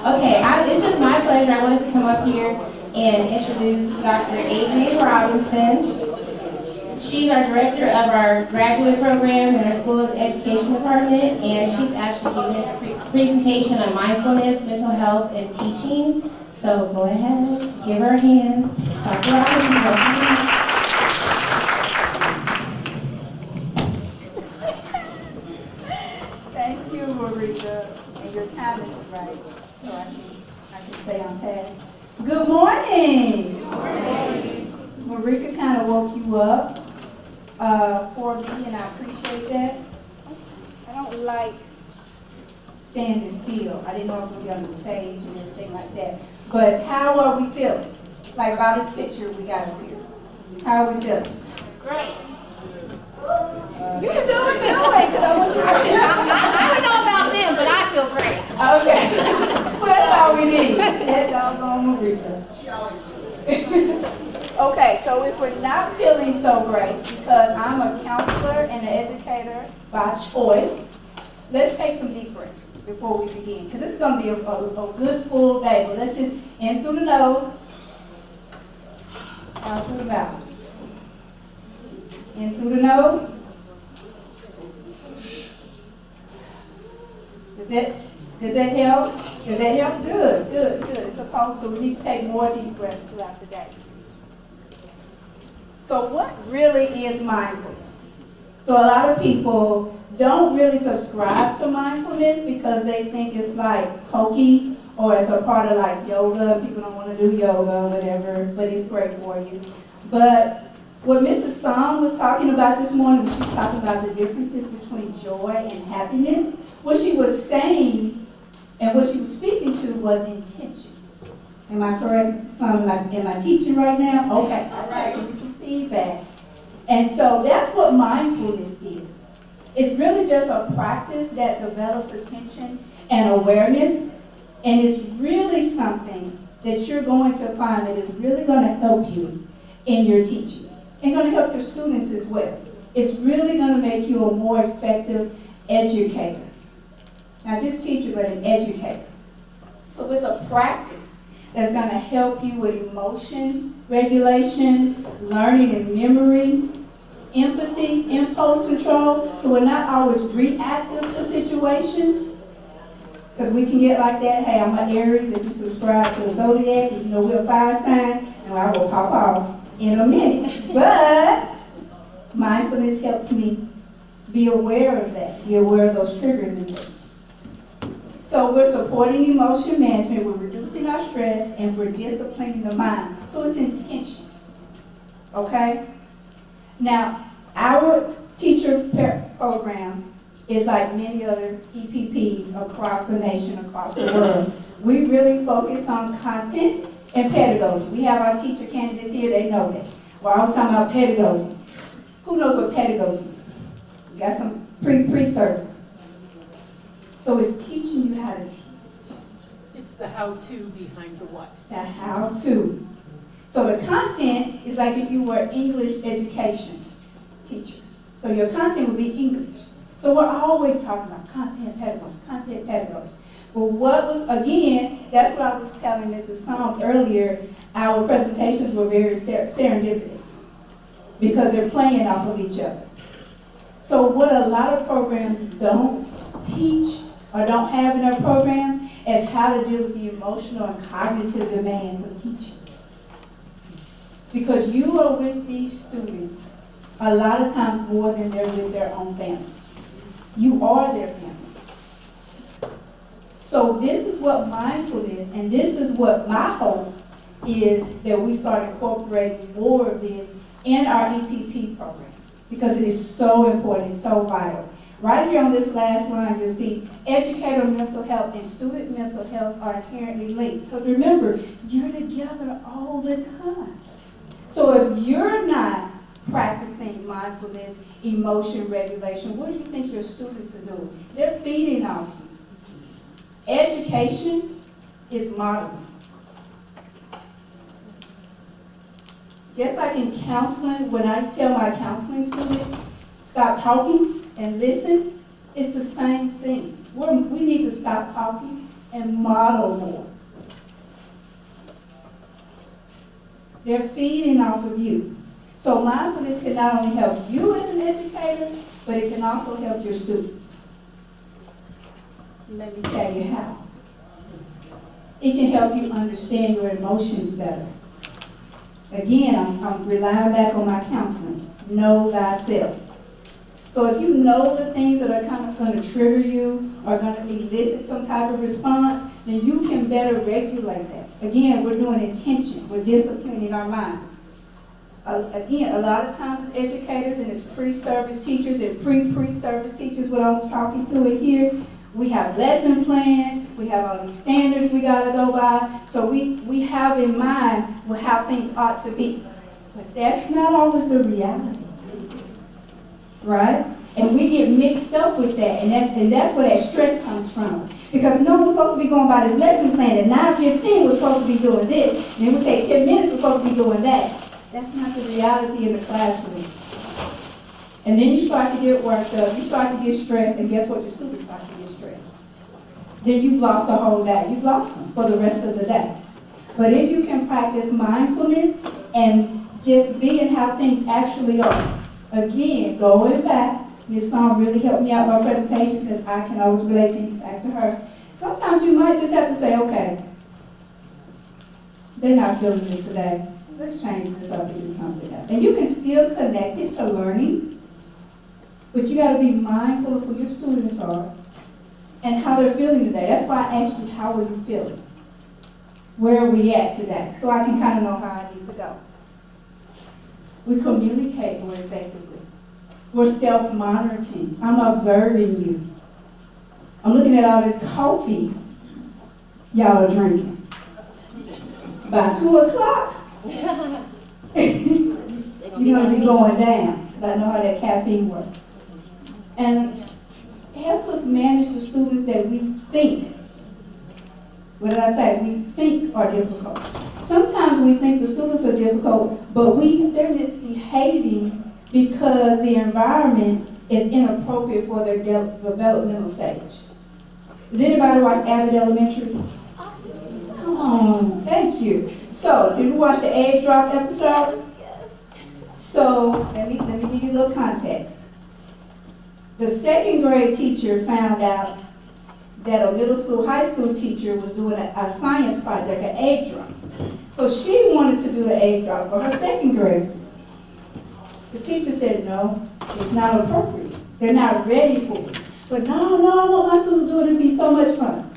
Okay, it's just my pleasure. I wanted to come up here and introduce Dr. Adrienne Robinson. She's our director of our graduate program in our School of Education department, and she's actually giving us a presentation on mindfulness, mental health, and teaching. So go ahead, give her a hand. Dr. Robinson, go ahead. Thank you, Marika, and your time is right, so I can stay on task. Good morning. Good morning. Marika kind of woke you up for me, and I appreciate that. I don't like standing still. I didn't know I was going to be on the stage and everything like that. But how are we feeling? Like by this picture we got up here. How are we feeling? Great. You can do it. I don't know about them, but I feel great. Okay. Well, that's all we need. That doggone Marika. Okay, so if we're not feeling so great, because I'm a counselor and an educator by choice, let's take some deep breaths before we begin. Because it's going to be a good full day. But let's just in through the nose, out through the mouth. In through the nose. Does that help? Does that help? Good. It's supposed to. We need to take more deep breaths throughout the day. So what really is mindfulness? So a lot of people don't really subscribe to mindfulness because they think it's like hokey or it's a part of like yoga. People don't want to do yoga or whatever, but it's great for you. But what Mrs. Song was talking about this morning, she was talking about the differences between joy and happiness. What she was saying and what she was speaking to was intention. Am I correct? Am I teaching right now? Okay. All right. Give me some feedback. And so that's what mindfulness is. It's really just a practice that develops attention and awareness. And it's really something that you're going to find that is really going to help you in your teaching. And going to help your students as well. It's really going to make you a more effective educator. Not just teacher, but an educator. So it's a practice that's going to help you with emotion regulation, learning and memory, empathy, impulse control. So we're not always reactive to situations. Because we can get like that. Hey, I'm an Aries. If you subscribe to the Zodiac, you know we're a fire sign, and I will pop off in a minute. But mindfulness helps me be aware of that, be aware of those triggers and things. So we're supporting emotion management, we're reducing our stress, and we're disciplining the mind. So it's intention, okay? Now, our teacher program is like many other EPPs across the nation, across the world. We really focus on content and pedagogy. We have our teacher candidates here, they know that. We're always talking about pedagogy. Who knows what pedagogy is? We got some pre-service. So it's teaching you how to teach. It's the how-to behind the what. The how-to. So the content is like if you were English education teacher. So your content would be English. So we're always talking about content pedagogy, content pedagogy. But what was, again, that's what I was telling Mrs. Song earlier, our presentations were very serendipitous because they're playing off of each other. So what a lot of programs don't teach or don't have in their program is how to deal with the emotional and cognitive demands of teaching. Because you are with these students a lot of times more than they're with their own families. You are their family. So this is what mindfulness, and this is what my hope is, that we start incorporating more of this in our EPP programs, because it is so important, it's so vital. Right here on this last line, you'll see educator mental health and student mental health are inherently linked. Because remember, you're together all the time. So if you're not practicing mindfulness, emotion regulation, what do you think your students are doing? They're feeding off you. Education is modeling. Just like in counseling, when I tell my counseling students, stop talking and listen, it's the same thing. We need to stop talking and model more. They're feeding off of you. So mindfulness can not only help you as an educator, but it can also help your students. Let me tell you how. It can help you understand your emotions better. Again, I'm relying back on my counseling. Know thyself. So if you know the things that are kind of going to trigger you or going to elicit some type of response, then you can better regulate that. Again, we're doing intention. We're disciplining our mind. Again, a lot of times as educators and as pre-service teachers and pre-service teachers, what I'm talking to it here, we have lesson plans, we have all these standards we got to go by, so we have in mind how things ought to be. But that's not always the reality, right? And we get mixed up with that, and that's where that stress comes from. Because no, we're supposed to be going by this lesson plan, at 9:15 we're supposed to be doing this, and then we take 10 minutes, we're supposed to be doing that. That's not the reality in the classroom. And then you start to get worked up, you start to get stressed, and guess what? Your students start to get stressed. Then you've lost the whole day. You've lost them for the rest of the day. But if you can practice mindfulness and just be in how things actually are. Again, going back, Ms. Song really helped me out with my presentation because I can always relate things back to her. Sometimes you might just have to say, okay, they're not feeling this today. Let's change this up and do something else. And you can still connect it to learning, but you got to be mindful of who your students are and how they're feeling today. That's why I asked you, how are you feeling? Where are we at today? So I can kind of know how I need to go. We communicate more effectively. We're self-monitoring. I'm observing you. I'm looking at all this coffee y'all are drinking. By 2 o'clock, you're going to be going down, because I know how that caffeine works. And it helps us manage the students that we think, what did I say, we think are difficult. Sometimes we think the students are difficult, but they're misbehaving because the environment is inappropriate for their developmental stage. Does anybody watch Abbott Elementary? Come on, thank you. So, did you watch the egg drop episode? So, let me give you a little context. The second grade teacher found out that a middle school, high school teacher was doing a science project, an egg drop. So she wanted to do the egg drop for her second grade students. The teacher said, no, it's not appropriate. They're not ready for it. But no, I want my students to do it. It'd be so much fun.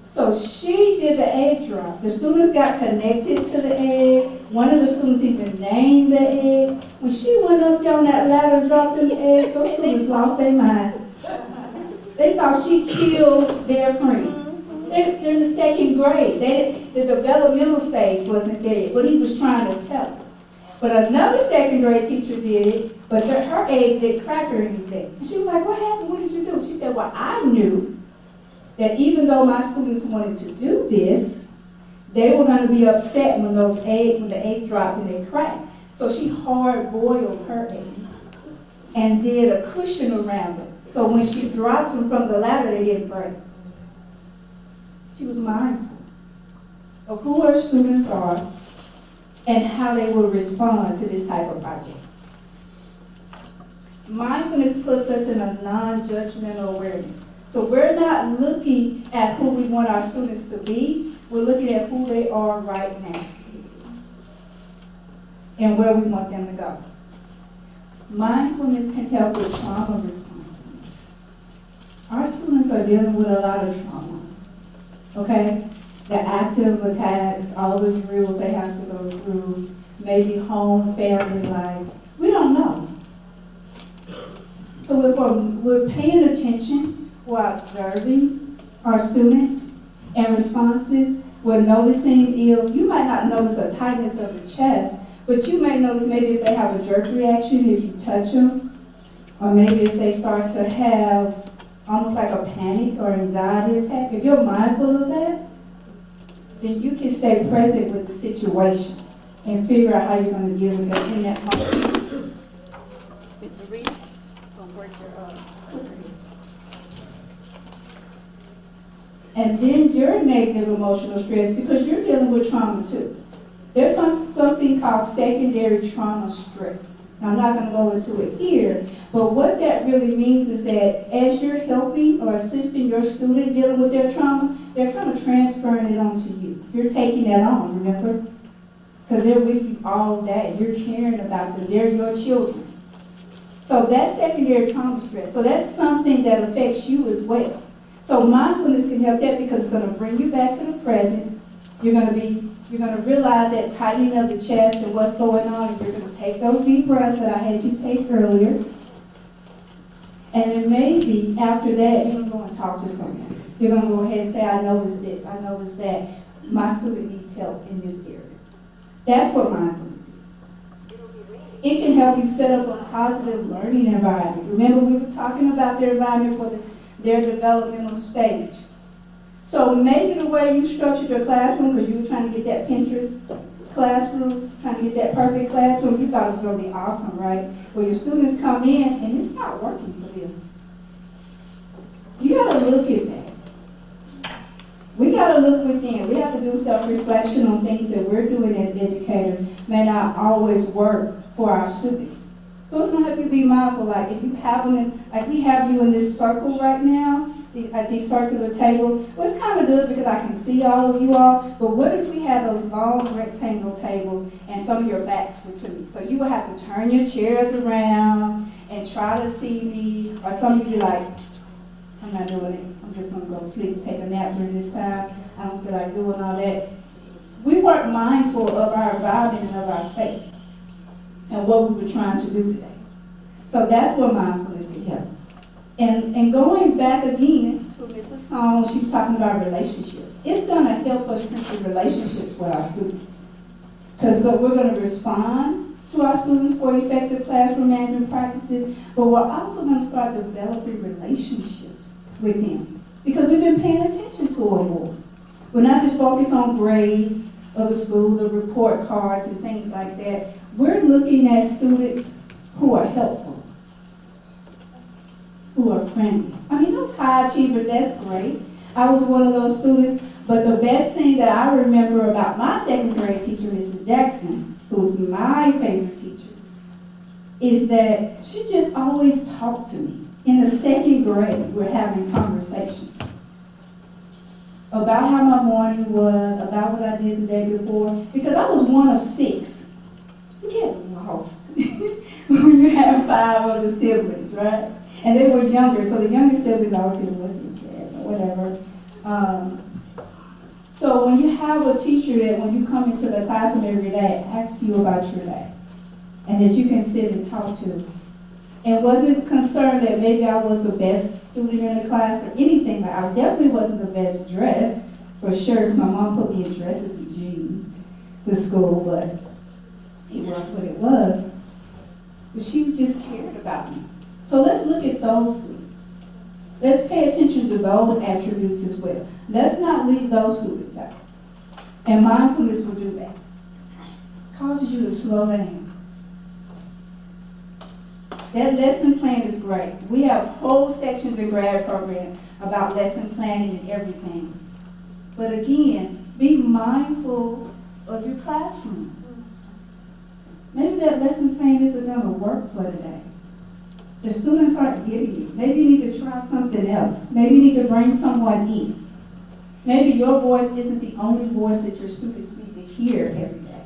So she did the egg drop. The students got connected to the egg. One of the students even named the egg. When she went up there on that ladder and dropped in the eggs, those students lost their minds. They thought she killed their friend. They're in the second grade. The developmental stage wasn't there, what he was trying to tell them. But another second grade teacher did it, but her eggs didn't crack or anything. And she was like, what happened? What did you do? She said, well, I knew that even though my students wanted to do this, they were going to be upset when the egg dropped and they cracked. So she hard-boiled her eggs and did a cushion around them. So when she dropped them from the ladder, they didn't break. She was mindful of who her students are and how they will respond to this type of project. Mindfulness puts us in a non-judgmental awareness. So we're not looking at who we want our students to be. We're looking at who they are right now and where we want them to go. Mindfulness can help with trauma response. Our students are dealing with a lot of trauma. Okay? The active attacks, all the drills they have to go through, maybe home, family life. We don't know. So if we're paying attention, we're observing our students and responses, we're noticing you might not notice a tightness of the chest, but you may notice maybe if they have a jerk reaction if you touch them, or maybe if they start to have almost like a panic or anxiety attack. If you're mindful of that, then you can stay present with the situation and figure out how you're going to deal with it in that moment. Mr. Reed, going to work your cookery. And then your negative emotional stress, because you're dealing with trauma too. There's something called secondary trauma stress. Now, I'm not going to go into it here, but what that really means is that as you're helping or assisting your student dealing with their trauma, they're kind of transferring it onto you. You're taking that on, remember? Because they're with you all day. You're caring about them. They're your children. So that's secondary trauma stress. So that's something that affects you as well. So mindfulness can help that because it's going to bring you back to the present. You're going to realize that tightening of the chest and what's going on, and you're going to take those deep breaths that I had you take earlier. And then maybe after that, you're going to go and talk to someone. You're going to go ahead and say, I noticed this, I noticed that. My student needs help in this area. That's what mindfulness is. It can help you set up a positive learning environment. Remember, we were talking about their environment for their developmental stage. So maybe the way you structured your classroom, because you were trying to get that Pinterest classroom, trying to get that perfect classroom, you thought it was going to be awesome, right? Well, your students come in and it's not working for them. You got to look at that. We got to look within. We have to do self-reflection on things that we're doing as educators may not always work for our students. So it's going to help you be mindful. Like if you have them, like we have you in this circle right now, at these circular tables. Well, it's kind of good because I can see all of you all, but what if we had those long rectangle tables and some of your backs were to me? So you would have to turn your chairs around and try to see me, or some of you like, I'm not doing it. I'm just going to go to sleep and take a nap during this time. I don't feel like doing all that. We weren't mindful of our environment and of our space and what we were trying to do today. So that's where mindfulness can help. And going back again to Mrs. Song, she was talking about relationships. It's going to help us strengthen relationships with our students. Because we're going to respond to our students for effective classroom management practices, but we're also going to start developing relationships with them. Because we've been paying attention to them more. We're not just focused on grades of the school, the report cards and things like that. We're looking at students who are helpful, who are friendly. I mean, those high achievers, that's great. I was one of those students, but the best thing that I remember about my second grade teacher, Mrs. Jackson, who's my favorite teacher, is that she just always talked to me. In the second grade, we're having conversation about how my morning was, about what I did the day before, because I was one of 6. You get lost when you have 5 other siblings, right? And they were younger, so the younger siblings always get what's your chest or whatever. So when you have a teacher that when you come into the classroom every day asks you about your day, and that you can sit and talk to, and wasn't concerned that maybe I was the best student in the class or anything. Like I definitely wasn't the best dressed, for sure, because my mom put me in dresses and jeans to school, but it was what it was. But she just cared about me. So let's look at those students. Let's pay attention to those attributes as well. Let's not leave those students out. And mindfulness will do that. It causes you to slow down. That lesson plan is great. We have whole sections in grad program about lesson planning and everything. But again, be mindful of your classroom. Maybe that lesson plan isn't going to work for today. The students aren't getting it. Maybe you need to try something else. Maybe you need to bring someone in. Maybe your voice isn't the only voice that your students need to hear every day.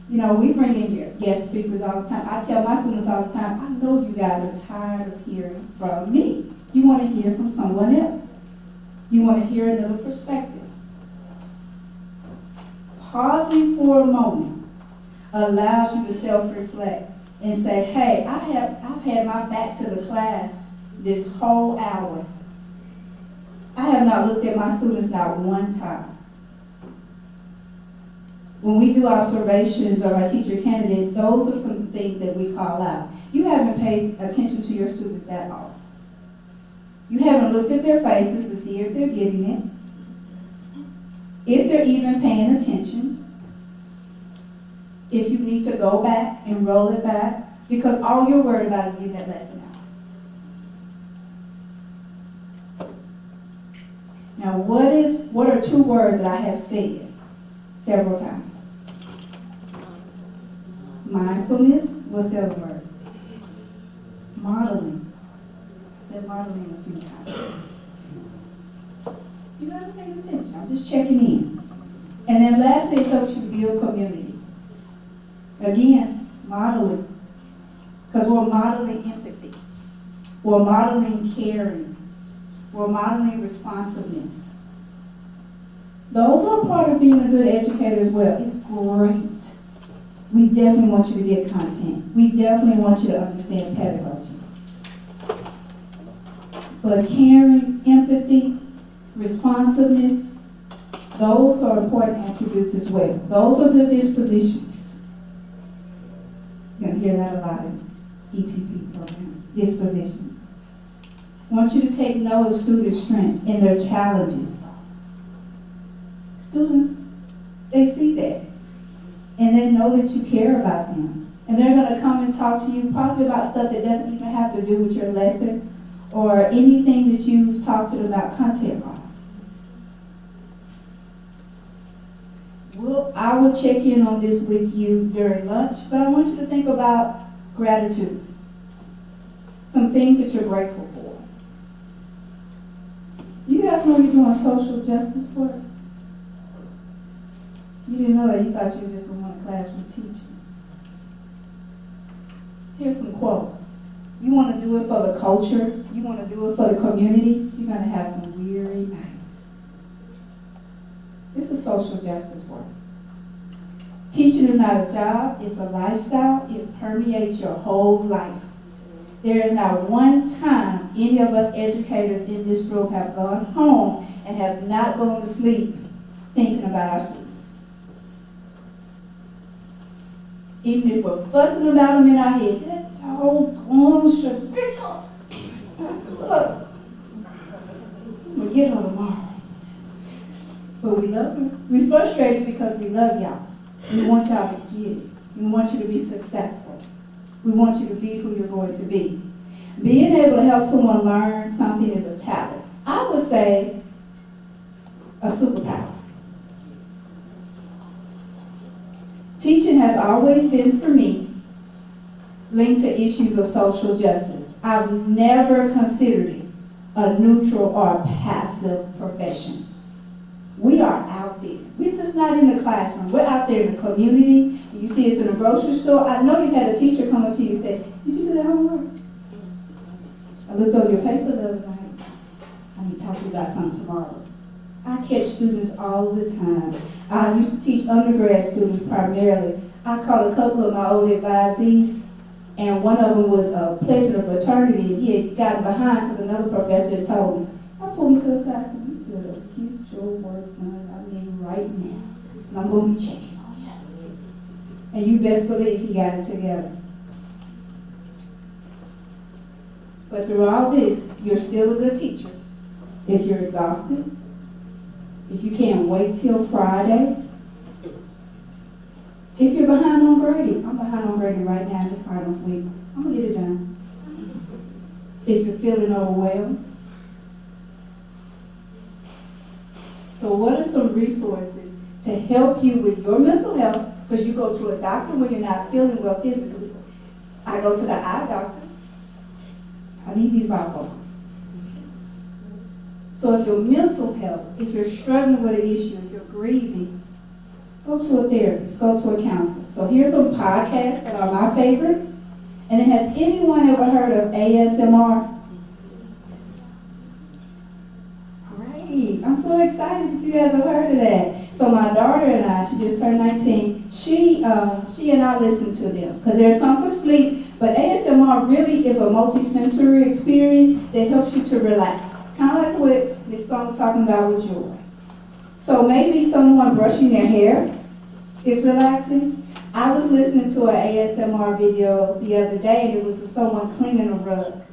You know, we bring in guest speakers all the time. I tell my students all the time, I know you guys are tired of hearing from me. You want to hear from someone else. You want to hear another perspective. Pausing for a moment allows you to self-reflect and say, hey, I've had my back to the class this whole hour. I have not looked at my students not one time. When we do observations of our teacher candidates, those are some things that we call out. You haven't paid attention to your students at all. You haven't looked at their faces to see if they're getting it, if they're even paying attention, if you need to go back and roll it back, because all you're worried about is getting that lesson out. Now, what are two words that I have said several times? Mindfulness. What's the other word? Modeling. I said modeling a few times. You guys are paying attention. I'm just checking in. And then lastly, it helps you build community. Again, modeling. Because we're modeling empathy. We're modeling caring. We're modeling responsiveness. Those are part of being a good educator as well. It's great. We definitely want you to get content. We definitely want you to understand pedagogy. But caring, empathy, responsiveness, those are important attributes as well. Those are good dispositions. You're going to hear that a lot in EPP programs. Dispositions. I want you to take note of students' strengths and their challenges. Students, they see that. And they know that you care about them. And they're going to come and talk to you probably about stuff that doesn't even have to do with your lesson or anything that you've talked to them about content-wise. I will check in on this with you during lunch, but I want you to think about gratitude. Some things that you're grateful for. You guys know you're doing social justice work? You didn't know that. You thought you were just going to classroom teaching. Here's some quotes. You want to do it for the culture. You want to do it for the community. You're going to have some weary nights. This is social justice work. Teaching is not a job. It's a lifestyle. It permeates your whole life. There is not one time any of us educators in this room have gone home and have not gone to sleep thinking about our students. Even if we're fussing about them in our head, that doggone Shabika. We'll get her tomorrow. But we love her. We're frustrated because we love y'all. We want y'all to get it. We want you to be successful. We want you to be who you're going to be. Being able to help someone learn something is a talent. I would say a superpower. Teaching has always been, for me, linked to issues of social justice. I've never considered it a neutral or a passive profession. We are out there. We're just not in the classroom. We're out there in the community. You see us in a grocery store. I know you've had a teacher come up to you and say, "Did you do that homework? I looked over your paper the other night. I need to talk to you about something tomorrow." I catch students all the time. I used to teach undergrad students primarily. I called a couple of my old advisees, and one of them was a pledge of fraternity, and he had gotten behind because another professor had told me. I pulled him to the side and said, "You better get your work done, right now, and I'm going to be checking on you." And you best believe he got it together. But through all this, you're still a good teacher. If you're exhausted, if you can't wait till Friday, if you're behind on grading, I'm behind on grading right now this finals week. I'm going to get it done. If you're feeling overwhelmed. So what are some resources to help you with your mental health? Because you go to a doctor when you're not feeling well physically. I go to the eye doctor. I need these bifocals. So if your mental health, if you're struggling with an issue, if you're grieving, go to a therapist, go to a counselor. So here's some podcasts that are my favorite. And then has anyone ever heard of ASMR? Great. I'm so excited that you guys have heard of that. So my daughter and I, she just turned 19, she and I listen to them because there's some for sleep, but ASMR really is a multi-sensory experience that helps you to relax. Kind of like what Ms. Song was talking about with joy. So maybe someone brushing their hair is relaxing. I was listening to an ASMR video the other day, and it was of someone cleaning a rug.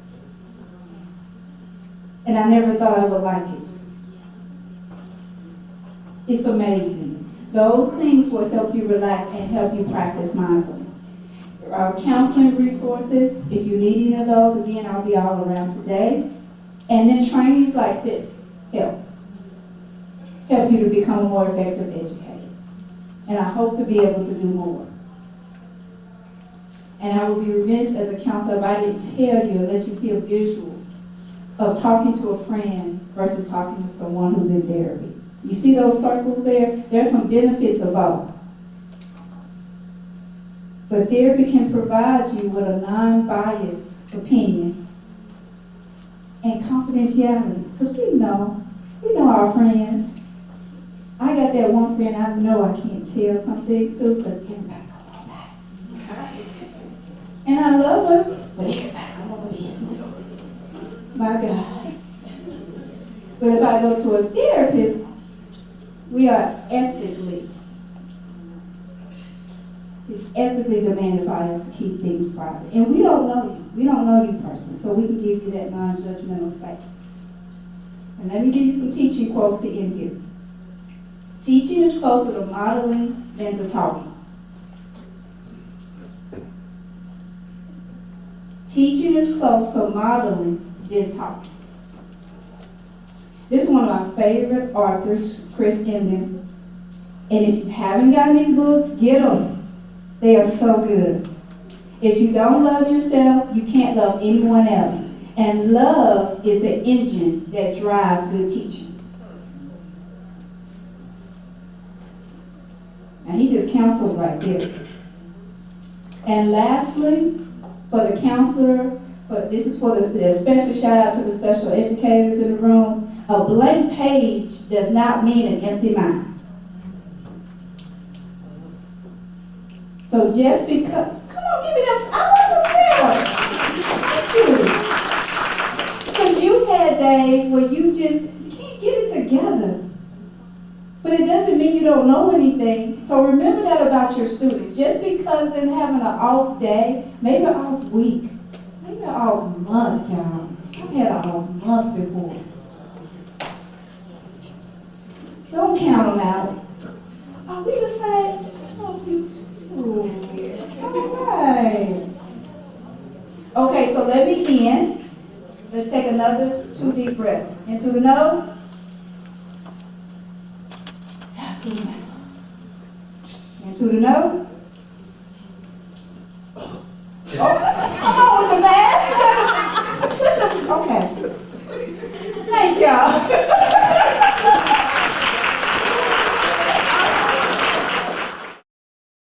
And I never thought I would like it. It's amazing. Those things will help you relax and help you practice mindfulness. There are counseling resources. If you need any of those, again, I'll be all around today. And then trainings like this help. help you to become a more effective educator. And I hope to be able to do more. And I would be remiss as a counselor if I didn't tell you or let you see a visual of talking to a friend versus talking to someone who's in therapy. You see those circles there? There are some benefits of both. But therapy can provide you with a non-biased opinion and confidentiality. Because we know our friends. I got that one friend I know I can't tell some things to because everybody go on that. And I love her, but everybody go on business. My God. But if I go to a therapist, we are it's ethically demanded by us to keep things private. And we don't know you. We don't know you personally, so we can give you that non-judgmental space. And let me give you some teaching quotes to end here. Teaching is closer to modeling than to talking. Teaching is close to modeling than talking. This is one of my favorite authors, Chris Emden. And if you haven't gotten these books, get them. They are so good. If you don't love yourself, you can't love anyone else. And love is the engine that drives good teaching. And he just counseled right there. And lastly, for the counselor, this is for the special shout out to the special educators in the room, a blank page does not mean an empty mind. So just because, come on, give me them, I want them sales. Because you've had days where you can't get it together. But it doesn't mean you don't know anything. So remember that about your students. Just because they're having an off day, maybe an off week, maybe an off month, y'all. I've had an off month before. Don't count them out. Are we the same? Oh, you too. All right. Okay, so let me end. Let's take another 2 deep breaths. In through the nose. And through the nose.